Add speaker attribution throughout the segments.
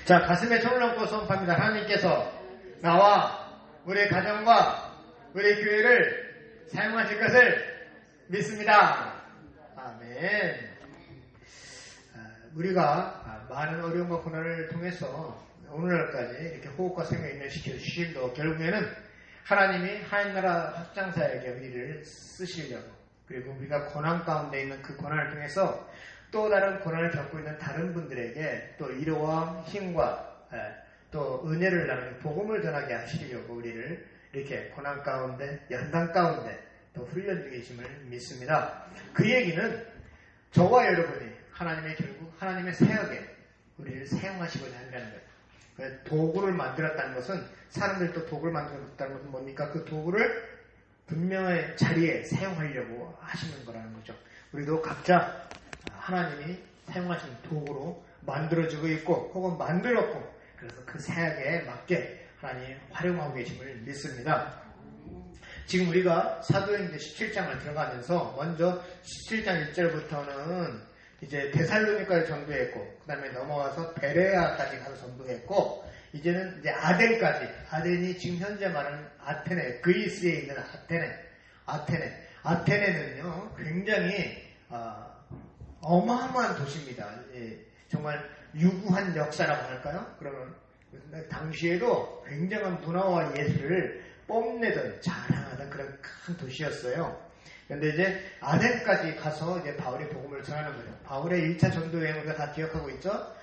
Speaker 1: 자, 가슴에 손을 얹고 선포합니다. 하나님께서 나와 우리 가정과 우리 교회를 사용하실 것을 믿습니다. 아멘. 우리가 많은 어려움과 고난을 통해서 오늘날까지 이렇게 호흡과 생명을 인내시켜 주시도 결국에는 하나님이 하나님 나라 확장사에게 우리를 쓰시려고, 그리고 우리가 고난 가운데 있는 그 고난을 통해서 또 다른 고난을 겪고 있는 다른 분들에게 또 위로와 힘과 또 은혜를 나누는 복음을 전하게 하시려고 우리를 이렇게 고난 가운데, 연단 가운데 또 훈련 중에 있음을 믿습니다. 그 얘기는 저와 여러분이 하나님의 결국 하나님의 사역에 우리를 사용하시고자 한다는 거예요. 도구를 만들었다는 것은, 사람들도 도구를 만들었다는 것은 뭡니까? 그 도구를 분명한 자리에 사용하려고 하시는 거라는 거죠. 우리도 각자 하나님이 사용하시는 도구로 만들어지고 있고 혹은 만들었고, 그래서 그 사역에 맞게 하나님이 활용하고 계심을 믿습니다. 지금 우리가 사도행전 17장을 들어가면서 먼저 17장 1절부터는 이제 데살로니가를 전도했고, 그 다음에 넘어가서 베레아까지 가서 전도했고, 이제는 이제 아덴까지, 아덴이 지금 현재 말하는 아테네, 그리스에 있는 아테네는요 굉장히 어마어마한 도시입니다. 예, 정말 유구한 역사라고 할까요? 그러면 당시에도 굉장한 문화와 예술을 뽐내던, 자랑하던 그런 큰 도시였어요. 그런데 이제 아덴까지 가서 이제 바울이 복음을 전하는 거죠. 바울의 1차 전도 여행을 우리가 다 기억하고 있죠.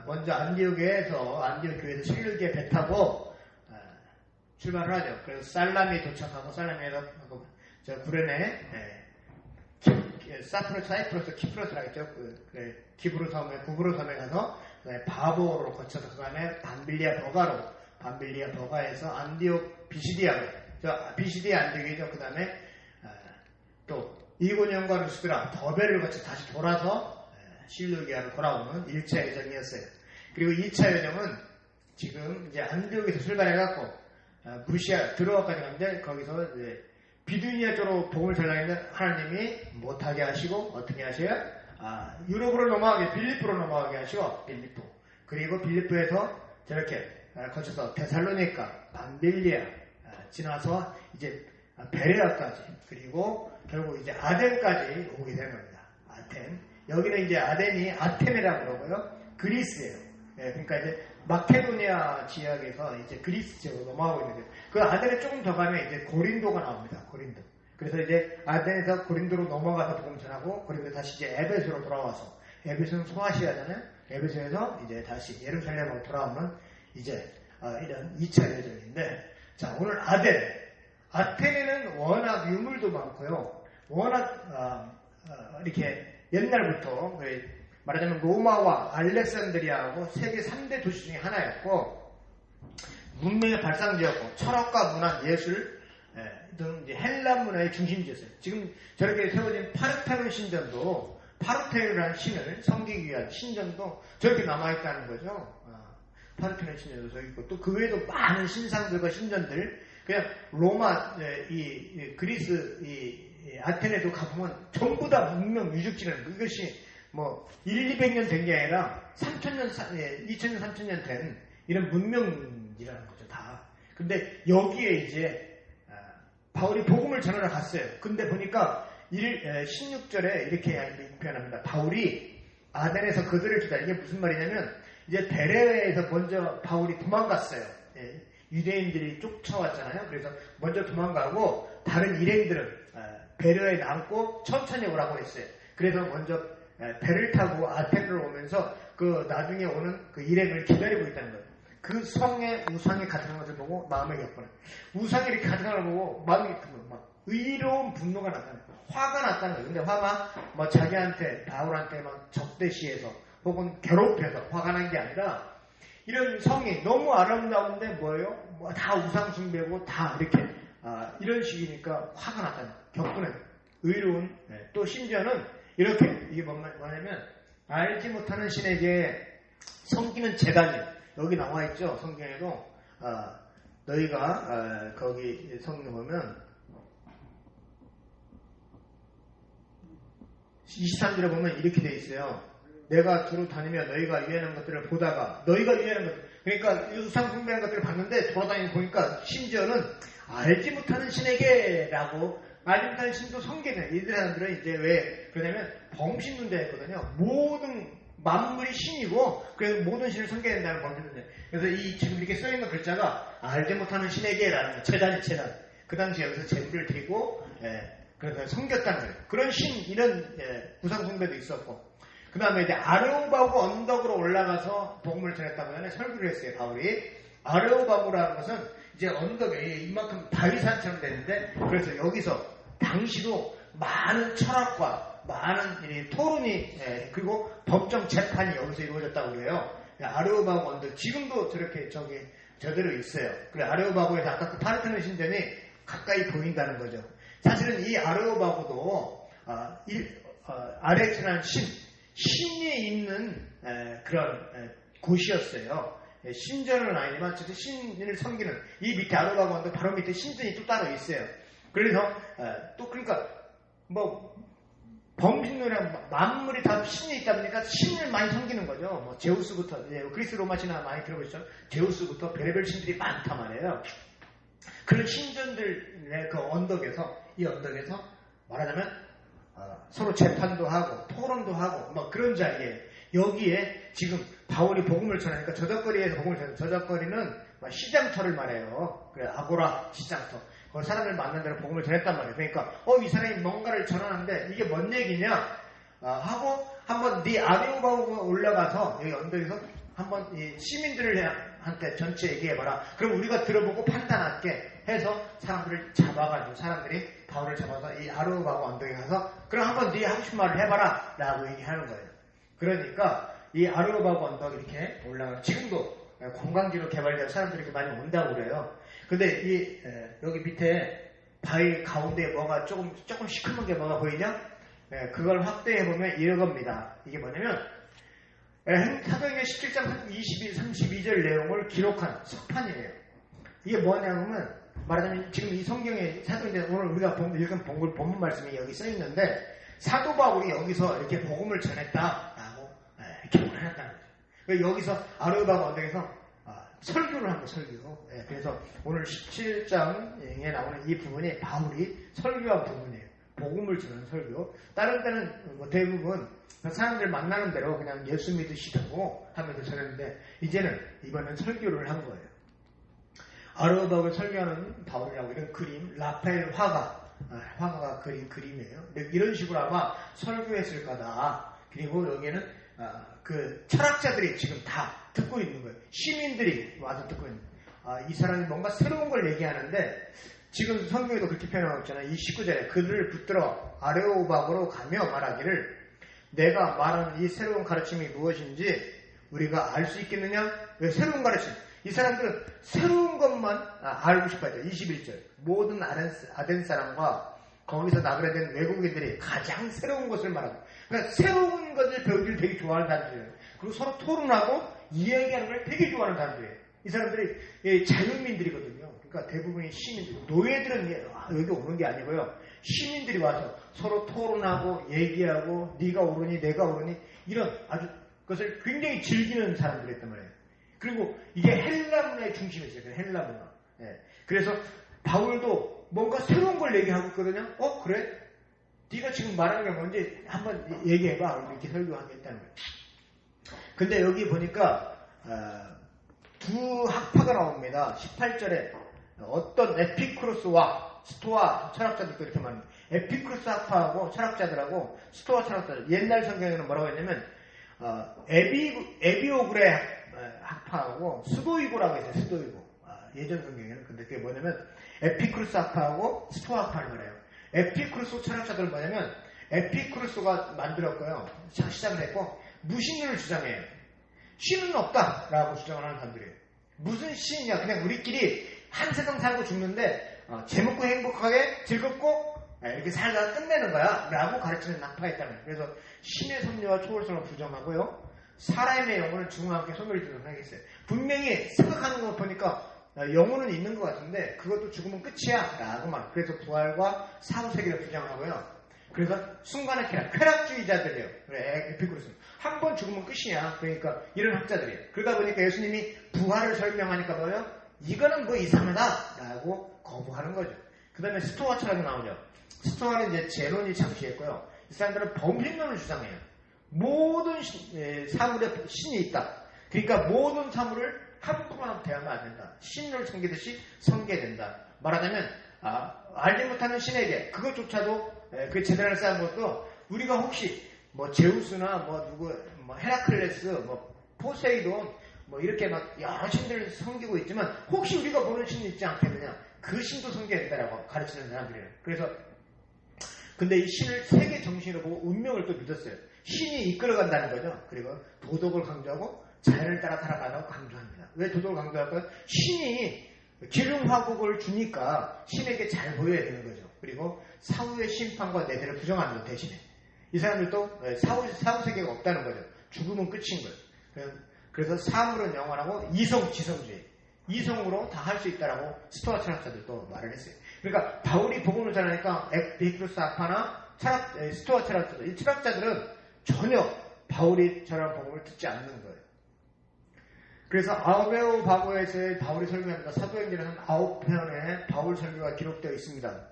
Speaker 1: 먼저 안디옥 교회에서 실루기에 배 타고 출발을 하죠. 그래서 살람이 도착하고, 살람에서 저 구레네, 사이프러스, 키프로스라고 했죠. 구브로 섬에 가서 바보로 거쳐서, 그 다음에 밤빌리아 버가에서 안디옥 비시디아 안디옥이죠. 그 다음에 또 이고년과 루스드라 더베를 거쳐 다시 돌아서 실루기아로 돌아오는 1차 여정이었어요. 그리고 2차 여정은 지금 이제 안디옥에서 출발해갖고 무시아 드로아까지 갔는데, 거기서 이제 비두니아 쪽으로 복음을 전하는데 하나님이 못하게 하시고 어떻게 하셔요? 유럽으로 넘어가게, 빌립보로 넘어가게 하시고, 그리고 빌립보에서 저렇게 거쳐서 데살로니가, 밤빌리아 지나서 이제 베레아까지, 그리고 결국 이제 아덴까지 오게 된 겁니다. 아텐. 여기는 이제 아테네라고 그러고요. 그리스예요. 예, 그러니까 이제 마케도니아 지역에서 이제 그리스 지역으로 넘어가고 있는데, 그 아덴에 조금 더 가면 이제 고린도가 나옵니다. 고린도. 그래서 이제 아덴에서 고린도로 넘어가서 복음 전하고, 고린도 다시 이제 에베소로 돌아와서, 에베소는 소아시아잖아요. 에베소에서 이제 다시 예루살렘으로 돌아오는 이제 이런 2차 여정인데, 자, 오늘 아테네는 워낙 유물도 많고요. 워낙 이렇게 옛날부터 말하자면 로마와 알렉산드리아하고 세계 3대 도시 중에 하나였고, 문명의 발상지였고, 철학과 문화, 예술 등 이제 헬라 문화의 중심지였어요. 지금 저렇게 세워진 파르테논 신전도, 파르테논이라는 신을 섬기기 위한 신전도 저렇게 남아있다는 거죠. 파르테논 신전도 저기 있고, 또 그 외에도 많은 신상들과 신전들, 그냥 로마, 그리스, 아테네도 가보면 전부 다 문명 유적지라는, 그것이 뭐 200년 된 게 아니라 2000년, 3000년 된 이런 문명이라는 거죠, 다. 근데 여기에 이제 바울이 복음을 전하러 갔어요. 근데 보니까 16절에 이렇게 표현합니다. 바울이 아덴에서 그들을 기다려. 이게 무슨 말이냐면, 이제 베레아에서 먼저 바울이 도망갔어요. 유대인들이 쫓아왔잖아요. 그래서 먼저 도망가고, 다른 일행들은 베레아에 남고 천천히 오라고 했어요. 그래서 먼저 배를 타고 아테네로 오면서 그 나중에 오는 그 일행을 기다리고 있다는 거예요. 그 성에 우상이 가득한 것을 보고 마음에 겪어요. 우상이 이렇게 가득한 걸 보고 마음에 겪는 막 의로운 분노가 났다는 거예요. 화가 났다는 거예요. 근데 화가 뭐 자기한테, 바울한테 막 적대시해서 혹은 괴롭혀서 화가 난 게 아니라, 이런 성이 너무 아름다운데 뭐예요? 뭐 다 우상 숭배고 다 이렇게 이런 식이니까 화가 났다는 거예요. 겪는 의로운, 또 심지어는 이렇게, 이게 뭐냐면 알지 못하는 신에게 섬기는 재단이에요. 여기 나와 있죠. 성경에도 너희가 거기 성경 보면 23절에 보면 이렇게 돼 있어요. 내가 두루 다니며 너희가 유해하는 것들을 보다가 너희가 유해하는 것들 그러니까 우상 숭배하는 것들을 봤는데 돌아다니고 보니까 심지어는 알지 못하는 신에게라고 알지 못하는 신도 섬기는 이 사람들은 이제 왜 그러냐면 범신론자 했거든요. 모든 만물이 신이고 그래서 모든 신을 섬겨야 된다는 범신론자. 그래서 이 지금 이렇게 써있는 글자가 알지 못하는 신에게라는 거. 재단이 재단. 그 당시에 여기서 제물을 드리고 그래서 섬겼다는 거예요. 그런 신 이런 우상 숭배도 있었고 그 다음에 이제 아르오바구 언덕으로 올라가서 복음을 전했다고 하면 설교를 했어요. 바울이. 아르오바구라는 것은 이제 언덕에 이만큼 바위산처럼 되는데 그래서 여기서 당시도 많은 철학과 많은 토론이 그리고 법정 재판이 여기서 이루어졌다고 그래요. 아르오바구 언덕 지금도 저렇게 저대로 있어요. 그래 아르오바구에서 아까 그 파르테논 신전이 가까이 보인다는 거죠. 사실은 이 아르오바구도 아렉스라는 신이 있는 그런 곳이었어요. 신전은 아니지만 진짜 신을 섬기는 이 밑에 아르오바구 언덕 바로 밑에 신전이 또 따로 있어요. 그래서 또 그러니까 뭐 범신론이랑 만물이 다 신이 있다 보니까 신을 많이 섬기는 거죠. 뭐 제우스부터 그리스 로마 신화 많이 들어보셨죠? 제우스부터 별의별 신들이 많단 말이에요. 그런 신전들의 그 언덕에서 이 언덕에서 말하자면 서로 재판도 하고 토론도 하고 뭐 그런 자리에 여기에 지금 바울이 복음을 전하니까 저작거리에서 복음을 전하니까 저작거리는 시장터를 말해요. 그래 아고라 시장터. 그 사람을 만난 대로 복음을 전했단 말이에요. 그러니까 이 사람이 뭔가를 전하는데 이게 뭔 얘기냐 하고 한번 네 아레오바구가 올라가서 여기 언덕에서 한번 이 시민들한테 전체 얘기해봐라. 그럼 우리가 들어보고 판단할게 해서 사람들을 잡아가지고 사람들이 바울을 잡아서 이 아레오바구 언덕에 가서 그럼 한번 네 하고 싶은 말을 해봐라 라고 얘기하는 거예요. 그러니까 이 아레오바구 언덕 이렇게 올라가 지금도 관광지로 개발돼서 사람들이 이렇게 많이 온다고 그래요. 근데 여기 밑에 바위 가운데 뭐가 조금 시커먼 게 뭐가 보이냐? 그걸 확대해보면 이겁니다. 이게 뭐냐면 사도행전 17장 22, 32절 내용을 기록한 석판이에요. 이게 뭐냐면 말하자면 지금 이 성경에 사도행전 오늘 우리가 읽은 본문 말씀이 여기 써있는데 사도 바울이 여기서 이렇게 복음을 전했다라고 기록을 해놨다는 거죠. 여기서 아르바구 언덕에서 설교를 한 거, 설교. 그래서 오늘 17장에 나오는 이 부분이 바울이 설교한 부분이에요. 복음을 전하는 설교. 다른 때는 뭐 대부분 사람들 만나는 대로 그냥 예수 믿으시다고 하면서 전했는데 이번엔 설교를 한 거예요. 아르바구를 설교하는 바울이라고 이런 그림, 라파엘 화가가 그린 그림이에요. 이런 식으로 아마 설교했을 거다. 그리고 여기에는 그 철학자들이 지금 다 듣고 있는 거예요. 시민들이 와서 듣고 있는 거예요. 이 사람이 뭔가 새로운 걸 얘기하는데 지금 성경에도 그렇게 표현하고 있잖아요. 이 19절에 그들을 붙들어 아레오바구로 가며 말하기를 내가 말하는 이 새로운 가르침이 무엇인지 우리가 알 수 있겠느냐? 왜 새로운 가르침? 이 사람들은 새로운 것만 알고 싶어야 돼요. 21절 모든 아덴 사람과 거기서 나그네된 외국인들이 가장 새로운 것을 말하고 그러니까 새로운 것을 배우기를 되게 좋아하는 사람들이에요. 그리고 서로 토론하고 이야기하는 걸 되게 좋아하는 사람들이에요. 이 사람들이 자유민들이거든요. 그러니까 대부분이 시민들, 노예들은 여기 오는 게 아니고요. 시민들이 와서 서로 토론하고 얘기하고 네가 옳으니 내가 옳으니 이런 아주 그것을 굉장히 즐기는 사람들이었단 말이에요. 그리고 이게 헬라 문화의 중심이었어요. 헬라 문화. 그래서 바울도 뭔가 새로운 걸 얘기하고 있거든요. 그래? 네가 지금 말하는 게 뭔지 한번 얘기해봐. 이렇게 설교하겠다는 거예요. 근데 여기 보니까 두 학파가 나옵니다. 18절에 어떤 에피쿠로스와 스토아 철학자들도 이렇게 말합니다. 에피쿠로스 학파하고 철학자들하고 스토아 철학자들. 옛날 성경에는 뭐라고 했냐면 에비오그레 학파하고 스도이고라고 했어요. 스도이고. 예전 성경에는. 근데 그게 뭐냐면 에피쿠로스 학파하고 스토아 학파를 말해요. 에피쿠로스 철학자들은 뭐냐면 에피쿠로스가 만들었고요. 시작을 했고 무신론을 주장해요. 신은 없다라고 주장을 하는 사람들이에요. 무슨 신이냐? 그냥 우리끼리 한 세상 살고 죽는데 재밌고 행복하게 즐겁고 이렇게 살다가 끝내는 거야 라고 가르치는 학파가 있다는 거예요. 그래서 신의 섭리와 초월성을 부정하고요. 사람의 영혼을 죽음과 함께 소멸되도록 하겠어요. 분명히 생각하는 거 보니까 영혼은 있는 것 같은데 그것도 죽으면 끝이야 라고 말. 그래서 부활과 사후세계를 부정하고요. 그래서 순간의 쾌락주의자들이에요. 에피쿠로스. 한 번 죽으면 끝이냐. 그러니까 이런 학자들이에요. 그러다 보니까 예수님이 부활을 설명하니까 뭐예요? 이거는 뭐 이상하다 라고 거부하는 거죠. 그 다음에 스토아 철학이 나오죠. 스토아는 이제 제논이 창시했고요. 이 사람들은 범신론을 주장해요. 모든 사물에 신이 있다. 그러니까 모든 사물을 함부로 대하면 안 된다. 신을 섬기듯이 섬겨야 된다. 말하자면 알지 못하는 신에게 그것조차도 그 재단을 쌓은 것도 우리가 혹시 뭐 제우스나 뭐 헤라클레스, 뭐 포세이돈 뭐 이렇게 막 여러 신들을 섬기고 있지만 혹시 우리가 보는 신이 있지 않겠느냐? 그 신도 섬겨야 된다라고 가르치는 사람들이에요. 그래서 근데 이 신을 세계 정신으로 보고 운명을 또 믿었어요. 신이 이끌어간다는 거죠. 그리고 도덕을 강조하고 자연을 따라 살아가라고 강조합니다. 왜 도덕을 강조할까요? 신이 기름화국을 주니까 신에게 잘 보여야 되는 거죠. 그리고 사후의 심판과 내세를 부정하는 것 대신에 이 사람들도 사후 세계가 없다는 거죠. 죽으면 끝인 거예요. 그래서 사물은 영원하고 이성 지성주의, 이성으로 다 할 수 있다라고 스토아 철학자들도 말을 했어요. 그러니까 바울이 복음을 전하니까 에피쿠로스 아파나 스토아 철학자들, 이 철학자들은 전혀 바울이 전한 복음을 듣지 않는 거예요. 그래서 아우레오바고에서의 바울이 설교합니다. 사도행전에 한 9편의 바울 설교가 기록되어 있습니다.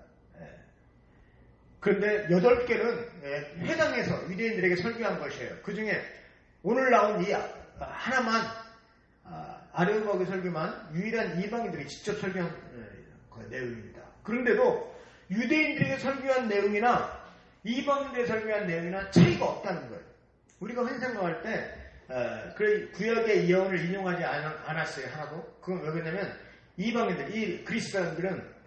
Speaker 1: 그런데 8개는 회당에서 유대인들에게 설교한 것이에요. 그 중에 오늘 나온 이 하나만 아레오바고의 설교만 유일한 이방인들이 직접 설교한 내용입니다. 그런데도 유대인들에게 설교한 내용이나 이방인들에게 설교한 내용이나 차이가 없다는 거예요. 우리가 흔히 생각할 때 구약의 예언을 인용하지 않았어요. 하나도. 그건 왜 그러냐면 이방인들, 이 그리스 사람들은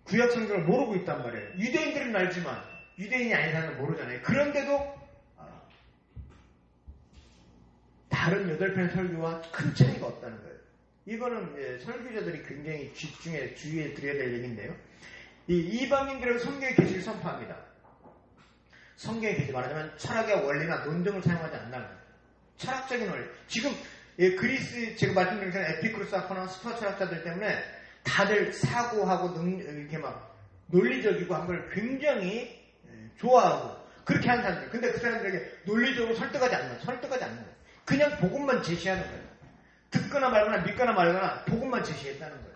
Speaker 1: 구약 성경을 모르고 있단 말이에요. 유대인들은 알지만 유대인이 아닌 사람은 모르잖아요. 그런데도 다른 8편의 설교와 큰 차이가 없다는 거예요. 이거는 설교자들이 굉장히 주의에 드려야 될 얘기인데요. 이 이방인들의 성경의 계시를 선포합니다. 성경의 계시 말하자면 철학의 원리나 논증을 사용하지 않는다는 거예요. 철학적인 원리. 지금 그리스 제가 말씀드린 것처럼 에피쿠로스 아포나 스토아 철학자들 때문에 다들 사고하고 이렇게 막 논리적이고 한 걸 굉장히 좋아하고 그렇게 하는 사람들. 근데 그 사람들에게 논리적으로 설득하지 않는 거예요. 그냥 복음만 제시하는 거예요. 듣거나 말거나 믿거나 말거나 복음만 제시했다는 거예요.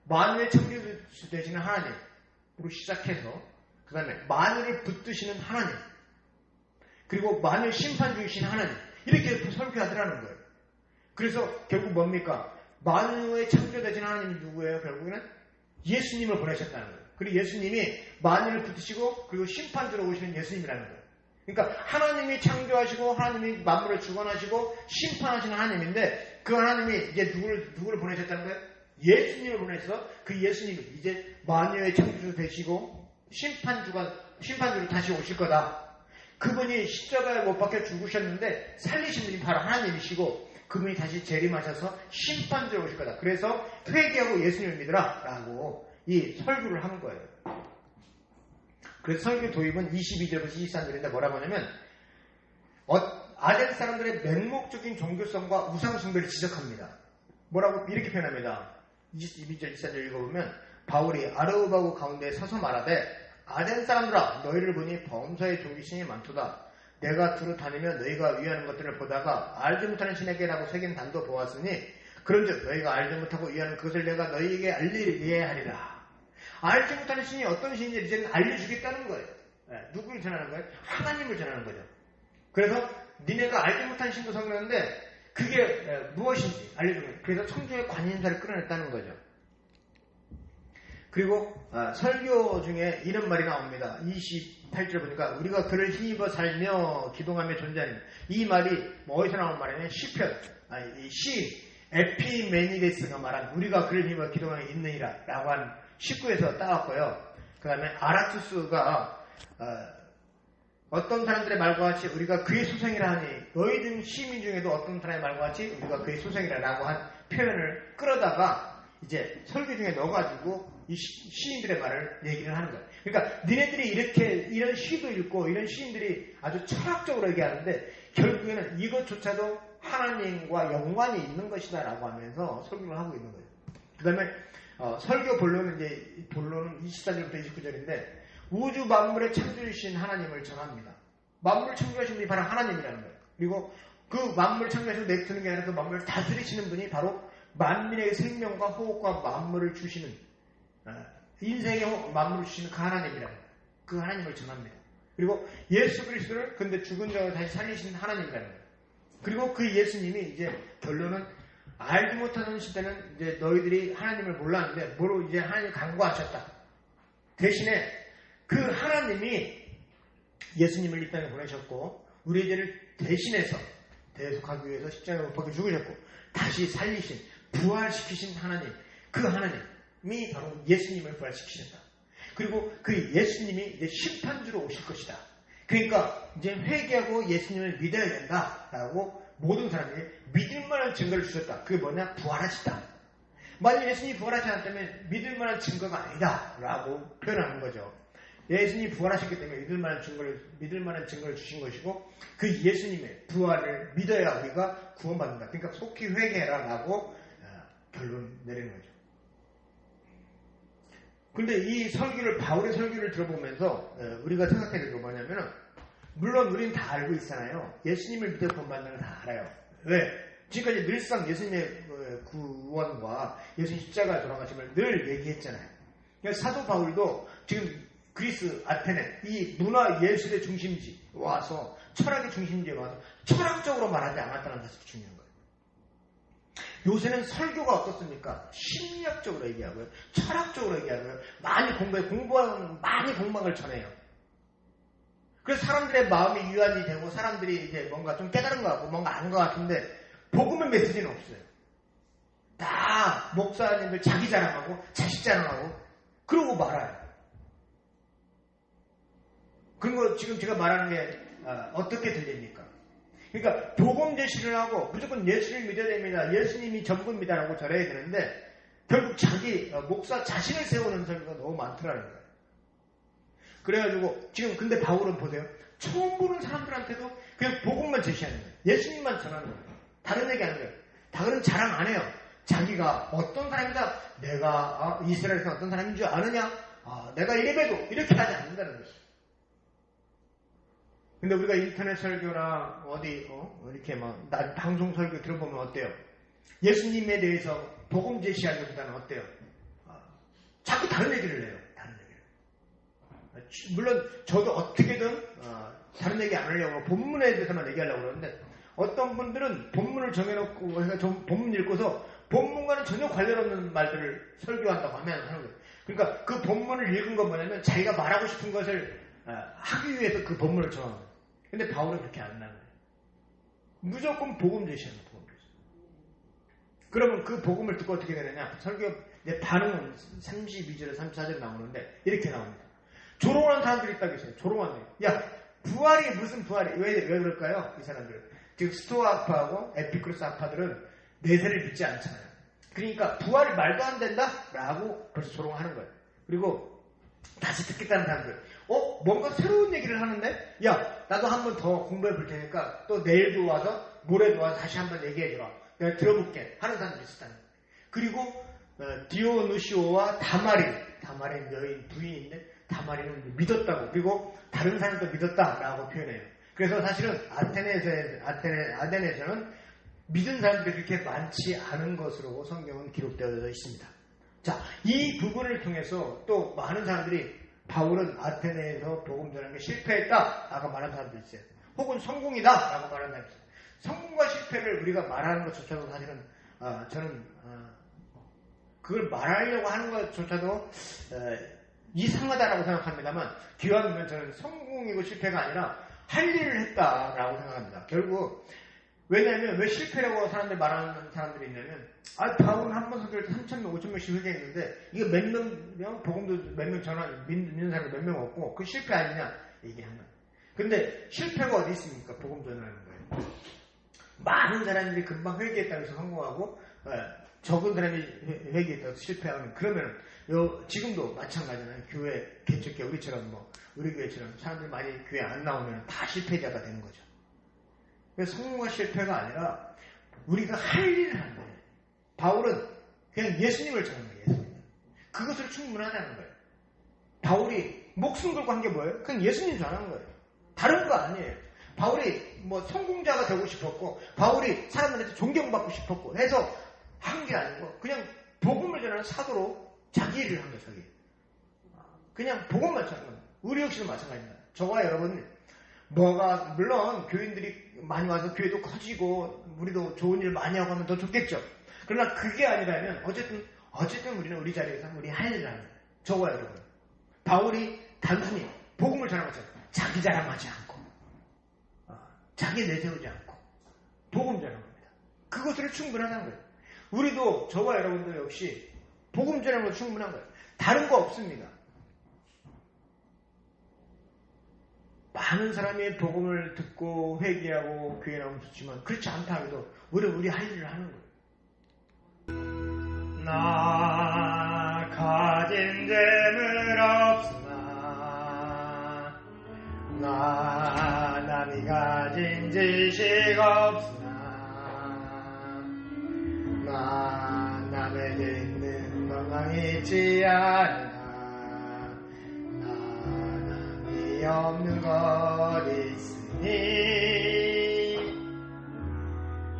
Speaker 1: 만유의 창조주 되시는 하나님으로 시작해서 그 다음에 만유를 붙드시는 하나님 그리고 만유 심판주이신 하나님 이렇게 설교하더라는 거예요. 그래서 결국 뭡니까? 만유의 창조되신 하나님이 누구예요? 결국에는 예수님을 보내셨다는 거예요. 그리고 예수님이 만유를 붙드시고 그리고 심판주로 오시는 예수님이라는 거예요. 그러니까 하나님이 창조하시고 하나님이 만물을 주관하시고 심판하시는 하나님인데 그 하나님이 이제 누구를 보내셨다는 거예요? 예수님을 보내서 그 예수님이 이제 만유의 창조주 되시고 심판주로 다시 오실 거다. 그분이 십자가에 못 박혀 죽으셨는데 살리신 분이 바로 하나님이시고 그분이 다시 재림하셔서 심판주로 오실 거다. 그래서 회개하고 예수님을 믿으라 라고 이 설교를 하는 거예요. 그래서 설교 도입은 22절부터 23절인데 뭐라고 하냐면 아덴 사람들의 맹목적인 종교성과 우상숭배를 지적합니다. 뭐라고 이렇게 표현합니다. 22절 24절 읽어보면 바울이 아르바고 가운데 서서 말하되 아덴 사람들아 너희를 보니 범사의 종기신이 많도다. 내가 두루 다니며 너희가 위하는 것들을 보다가 알지 못하는 신에게라고 새긴 단도 보았으니 그런즉 너희가 알지 못하고 위하는 그것을 내가 너희에게 알리게 하리라. 알지 못하는 신이 어떤 신인지 이제는 알려주겠다는 거예요. 누구를 전하는 거예요? 하나님을 전하는 거죠. 그래서 니네가 알지 못한 신도 섬기는데 그게 무엇인지 알려주는 거예요. 그래서 청중의 관심사를 끌어냈다는 거죠. 그리고 설교 중에 이런 말이 나옵니다. 28절 보니까 우리가 그를 힘입어 살며 기동하며 존재하는 이 말이 어디서 나온 말이냐면 시편 시 에피메니데스가 말한 우리가 그를 힘입어 기동하며 있느니라 라고 한 19에서 따왔고요. 그 다음에 아라투스가 어떤 사람들의 말과 같이 우리가 그의 소생이라 하니 너희 등 시민 중에도 어떤 사람의 말과 같이 우리가 그의 소생이라 라고 한 표현을 끌어다가 이제 설교 중에 넣어가지고 이 시인들의 말을 얘기를 하는 거예요. 그러니까 니네들이 이런 시도 읽고 이런 시인들이 아주 철학적으로 얘기하는데 결국에는 이것조차도 하나님과 연관이 있는 것이다 라고 하면서 설교를 하고 있는 거예요. 그 다음에 설교 본론은 24절부터 29절인데 우주 만물의 창조주신 하나님을 전합니다. 만물 창조하신 분이 바로 하나님이라는 거예요. 그리고 그 만물 창조하시고 내두는 게 아니라 그 만물을 다스리시는 분이 바로 만민의 생명과 호흡과 만물을 주시는 인생의 만물을 주시는 그 하나님이라는 거예요. 그 하나님을 전합니다. 그리고 예수 그리스도를 근데 죽은 자를 다시 살리신 하나님이라는 거예요. 그리고 그 예수님이 이제 결론은 알지 못하는 시대는 이제 너희들이 하나님을 몰랐는데 뭐로 이제 하나님을 간구하셨다. 대신에 그 하나님이 예수님을 이 땅에 보내셨고 우리의 죄를 대신해서 대속하기 위해서 십자가에 못 박혀 죽으셨고 다시 살리신 부활시키신 하나님, 그 하나님이 바로 예수님을 부활시키셨다. 그리고 그 예수님이 이제 심판주로 오실 것이다. 그러니까 이제 회개하고 예수님을 믿어야 된다라고 모든 사람들이 믿을 만한 증거를 주셨다. 그게 뭐냐? 부활하시다. 만약 예수님이 부활하지 않았다면 믿을 만한 증거가 아니다라고 표현하는 거죠. 예수님이 부활하셨기 때문에 믿을 만한 증거를 주신 것이고 그 예수님의 부활을 믿어야 우리가 구원받는다. 그러니까 속히 회개해라라고 결론 내리는 거죠. 근데 이 설교를 바울의 설교를 들어보면서 우리가 생각해야 될 게 뭐냐면은 물론 우리는 다 알고 있잖아요. 예수님을 믿어 구원받는 걸 다 알아요. 왜? 지금까지 늘상 예수님의 구원과 예수님 십자가에 돌아가심을 늘 얘기했잖아요. 그러니까 사도 바울도 지금 그리스 아테네 이 문화 예술의 중심지 와서 철학의 중심지에 와서 철학적으로 말하지 않았다는 사실이 중요한 거예요. 요새는 설교가 어떻습니까? 심리학적으로 얘기하고요. 철학적으로 얘기하고요. 많이 공부학을 전해요. 그래서 사람들의 마음이 유한이 되고 사람들이 이제 뭔가 좀 깨달은 것 같고 뭔가 아는 것 같은데 복음의 메시지는 없어요. 다 목사님들 자기 자랑하고 자식 자랑하고 그러고 말아요. 그리고 지금 제가 말하는 게 어떻게 들립니까? 그러니까 복음 제시를 하고 무조건 예수를 믿어야 됩니다. 예수님이 전부입니다라고 전해야 되는데 결국 자기 목사 자신을 세우는 설교가 너무 많더라는 거예요. 그래가지고 지금 근데 바울은 보세요. 처음 보는 사람들한테도 그냥 복음만 제시하는 거예요. 예수님만 전하는 거예요. 다른 얘기 안 해요. 다른 자랑 안 해요. 자기가 어떤 사람이다. 내가 이스라엘에서 어떤 사람인 줄 아느냐. 내가 이래봬도 이렇게 하지 않는다는 거죠. 근데 우리가 인터넷 설교나 이렇게 방송 설교 들어보면 어때요? 예수님에 대해서 복음 제시하기보다는 어때요? 자꾸 다른 얘기를 해요. 다른 얘기를. 물론 저도 어떻게든 다른 얘기 안 하려고 본문에 대해서만 얘기하려고 그러는데 어떤 분들은 본문을 정해놓고 해서 본문 읽고서 본문과는 전혀 관련 없는 말들을 설교한다고 하는 거예요. 그러니까 그 본문을 읽은 건 뭐냐면 자기가 말하고 싶은 것을 하기 위해서 그 본문을 정하는 거예요. 근데 바울은 그렇게 안 나와요. 무조건 복음 제시하는 거예요. 복음 제시. 그러면 그 복음을 듣고 어떻게 되느냐? 설교 반응은 32절에 34절에 나오는데 이렇게 나옵니다. 조롱하는 사람들이 있다고 했어요. 조롱하는 야 부활이 무슨 부활이 왜 그럴까요? 이 사람들은 지금 스토아파하고 에피쿠로스 아파들은 내세를 믿지 않잖아요. 그러니까 부활이 말도 안 된다라고 벌써 조롱하는 거예요. 그리고 다시 듣겠다는 사람들 뭔가 새로운 얘기를 하는데 야 나도 한 번 더 공부해 볼 테니까 또 내일도 와서 모레도 와서 다시 한번 얘기해 주라. 내가 들어볼게 하는 사람들이 있었다는 거예요. 그리고 디오누시오와 다마린 여인 부인인데 다마린은 믿었다고 그리고 다른 사람도 믿었다라고 표현해요. 그래서 사실은 아덴에서는 믿은 사람들이 그렇게 많지 않은 것으로 성경은 기록되어 있습니다. 자, 이 부분을 통해서 또 많은 사람들이 바울은 아테네에서 복음 전하는 게 실패했다라고 말하는 사람도 있어요. 혹은 성공이다라고 말하는 사람도 있어요. 성공과 실패를 우리가 말하는 것조차도 사실은 저는 그걸 말하려고 하는 것조차도 이상하다라고 생각합니다만 기왕이면 저는 성공이고 실패가 아니라 할 일을 했다라고 생각합니다. 결국 왜냐하면 왜 실패라고 사람들 말하는 사람들이 있냐면 바울은 한 번 설교할 때 3,000명, 5,000명씩 회개했는데 이게 몇 명, 복음도 몇 명 전화 믿는 사람이 몇 명 없고 그 실패 아니냐 얘기하면. 근데 실패가 어디 있습니까? 복음 전하는 거예요. 많은 사람들이 금방 회개했다고 해서 성공하고 적은 사람이 회개했다고 해서 실패하면 그러면 지금도 마찬가지잖아요. 교회 개척교 우리처럼 우리 교회처럼 사람들이 많이 교회 안 나오면 다 실패자가 되는 거죠. 그래서 성공과 실패가 아니라 우리가 할 일을 하는 거예요. 바울은 그냥 예수님을 전하는 거예요. 예수님. 그것으로 충분하다는 거예요. 바울이 목숨 걸고 한 게 뭐예요? 그냥 예수님 전하는 거예요. 다른 거 아니에요. 바울이 뭐 성공자가 되고 싶었고 바울이 사람들한테 존경받고 싶었고 해서 한 게 아니고 그냥 복음을 전하는 사도로 자기 일을 한 거예요. 자기. 그냥 복음만 전하는 거예요. 우리 역시도 마찬가지입니다. 저와 여러분 물론 교인들이 많이 와서 교회도 커지고 우리도 좋은 일 많이 하고 하면 더 좋겠죠. 그러나 그게 아니라면 어쨌든 우리는 우리 자리에서 우리 할 일을 하는 거예요. 저와 여러분. 바울이 단순히 복음을 전하는 것처럼 자기 자랑하지 않고 자기 내세우지 않고 복음 전하는 겁니다. 그것으로 충분하다는 거예요. 우리도 저와 여러분도 역시 복음 전하는 것도 충분한 거예요. 다른 거 없습니다. 많은 사람이 복음을 듣고 회개하고 교회 나오면 좋지만 그렇지 않다 해도 우리 할 일을 하는 거예요. 나 가진 재물 없으나 나 남이 가진 지식 없으나 나 남에게 있는 건강이 있지 않으나 없는 것 있으니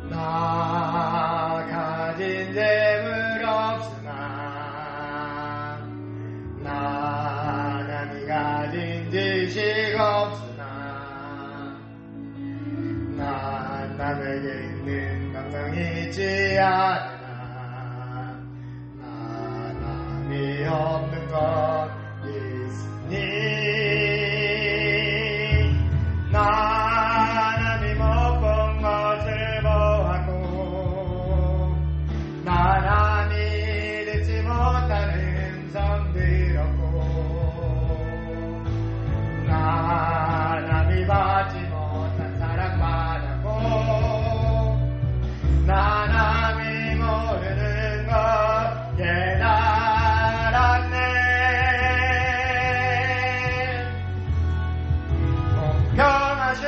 Speaker 1: 나 가진 재물 없으나 나 남이 가진 지식 없으나 나 남에게 있는 건강이 있지 않으나 나 남이 없는 것 있으니 남이 못 본 것을 보았고 나 남이 듣지 못한 음성 들었고 나 남이 받지 못한 사랑 받았고 나 남이 모르는 것 깨달았네. 공평하신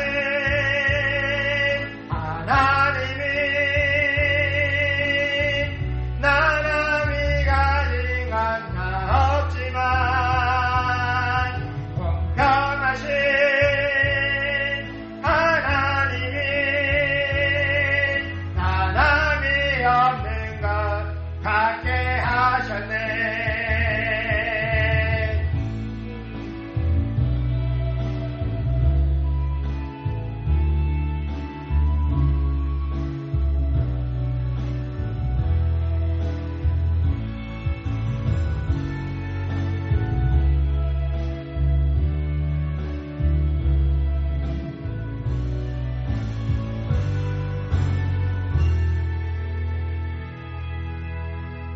Speaker 1: 하나님이 나 남이 가진 건 다 없지만 공평하신 하나님이 나 남이 없는 것 갖게 하셨네.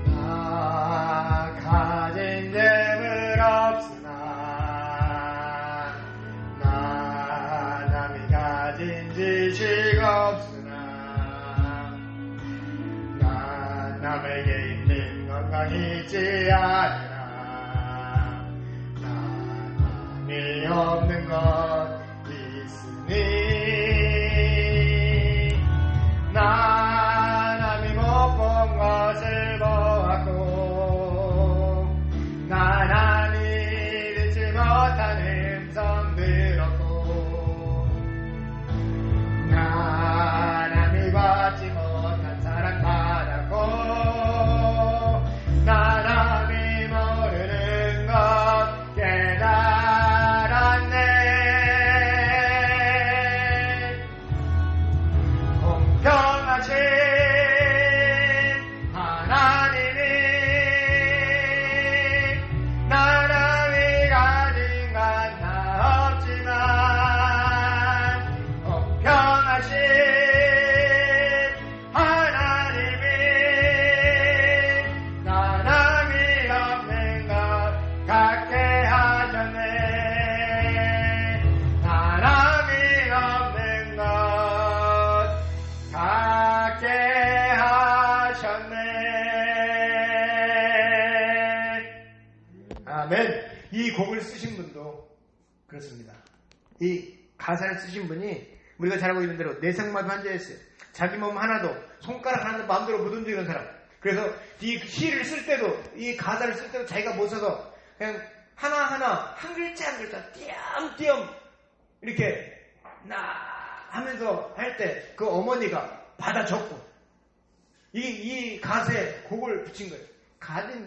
Speaker 1: 나 가진 재물 없으나 나 남이 가진 지식 없으나 나 남에게 있는 건강이 있지 않으나 나 남이 없는 것 있으니 나 남이 못 본 것을 보았고 나 남이 듣지 못한 음성 들었고 나 남이 받지 못한 사랑 받았고 나 남이 모르는 것 깨달았네. 공평하신 하나님이 나 남이 가진 건 다 없지만 공평하신 하나님이 나 남이 없는 것 갖게 하셨네. 나 남이 없는 것 갖게 하셨네. 아멘. 이 곡을 쓰신 분도 그렇습니다. 이 가사를 쓰신 분이 우리가 잘 알고 있는 대로 내상마비 환자였어요. 자기 몸 하나도 손가락 하나도 마음대로 못 움직이는 사람. 그래서 이 시를 쓸 때도 이 가사를 쓸 때도 자기가 못 써서 그냥 하나하나 한 글자 한 글자 띄엄띄엄 이렇게 나 하면서 할 때 그 어머니가 받아 적고 이 갓에 곡을 붙인 거예요.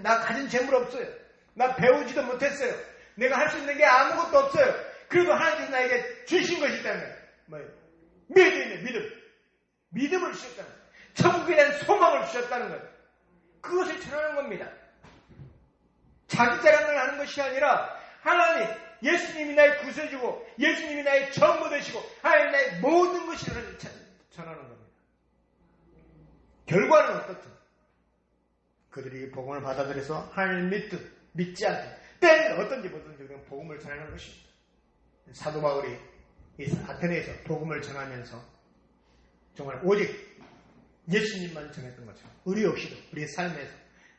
Speaker 1: 나 가진 재물 없어요. 나 배우지도 못했어요. 내가 할 수 있는 게 아무것도 없어요. 그래도 하나님께서 나에게 주신 것이 있다는 거예요. 뭐예요? 믿음. 믿음을 주셨다는 거예요. 천국에 대한 소망을 주셨다는 거예요. 그것을 전하는 겁니다. 자기 자랑을 하는 것이 아니라 하나님, 예수님이 나의 구세주고 예수님이 나의 전부 되시고 하나님 나의 모든 것이라는 전하는 겁니다. 결과는 어떻든 그들이 복음을 받아들여서 하나님을 믿지 않든 때는 어떤지 뭐든지 그냥 복음을 전하는 것입니다. 사도 바울이 이 아테네에서 복음을 전하면서 정말 오직 예수님만 전했던 것처럼 우리 역시도 우리의 삶에서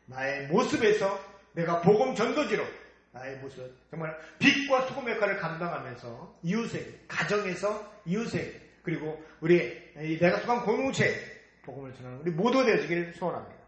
Speaker 1: 나의 모습에서 내가 복음 전도지로 나의 모습 정말 빛과 소금의 역할을 감당하면서 이웃에게 가정에서 이웃에게 그리고 우리 내가 속한 공동체에 복음을 전하는 우리 모두가 되어지기를 소원합니다.